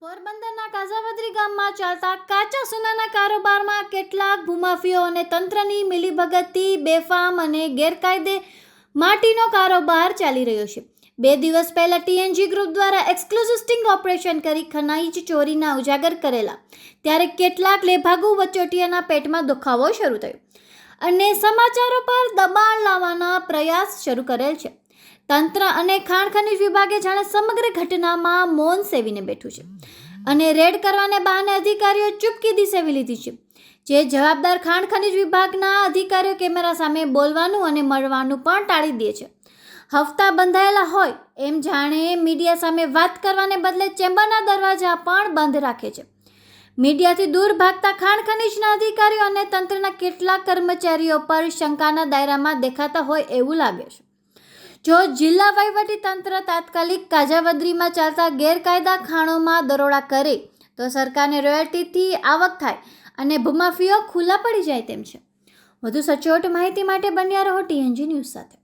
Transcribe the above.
પોરબંદરના કાઝાવદરી ગામમાં ચાલતા કાચા સોનાના કારોબારમાં કેટલાક ભૂમાફિયો અને તંત્રની મિલીભગતથી બેફામ અને ગેરકાયદે માટીનો કારોબાર ચાલી રહ્યો છે. 2 દિવસ પહેલા ટીએનજી ગ્રુપ દ્વારા એક્સક્લુઝિવ સ્ટિંગ ઓપરેશન કરી ખનીજ ચોરીના ઉજાગર કરેલા, ત્યારે કેટલાક લેભાગુ વચોટિયાના પેટમાં દુખાવો શરૂ થયો અને સમાચારો પર દબાણ લાવવાના પ્રયાસ શરૂ કરેલ છે. તંત્ર અને ખાણ ખનીજ વિભાગે જાણે સમગ્ર ઘટનામાં મૌન સેવીને બેઠું છે અને રેડ કરવાને બહાને અધિકારીઓ ચૂપકીદી સેવી લીધી છે. જે જવાબદાર ખાણ ખનીજ વિભાગના અધિકારીઓ કેમેરા સામે બોલવાનું અને મળવાનું પણ ટાળી દે છે. હફતા બંધાયેલા હોય એમ જાણે મીડિયા સામે વાત કરવાને બદલે ચેમ્બરના દરવાજા પણ બંધ રાખે છે. મીડિયાથી દૂર ભાગતા ખાણ ખનીજના અધિકારીઓ અને તંત્રના કેટલાક કર્મચારીઓ પર શંકાના દાયરામાં દેખાતા હોય એવું લાગે છે. જો જિલ્લા વહીવટી તંત્ર તાત્કાલિક કાઝાવદરીમાં ચાલતા ગેરકાયદા ખાણોમાં દરોડા કરે તો સરકારને રોયલ્ટીથી આવક થાય અને ભૂમાફિયો ખુલ્લા પડી જાય તેમ છે. વધુ સચોટ માહિતી માટે બન્યા રહો ટીએનજી ન્યૂઝ સાથે.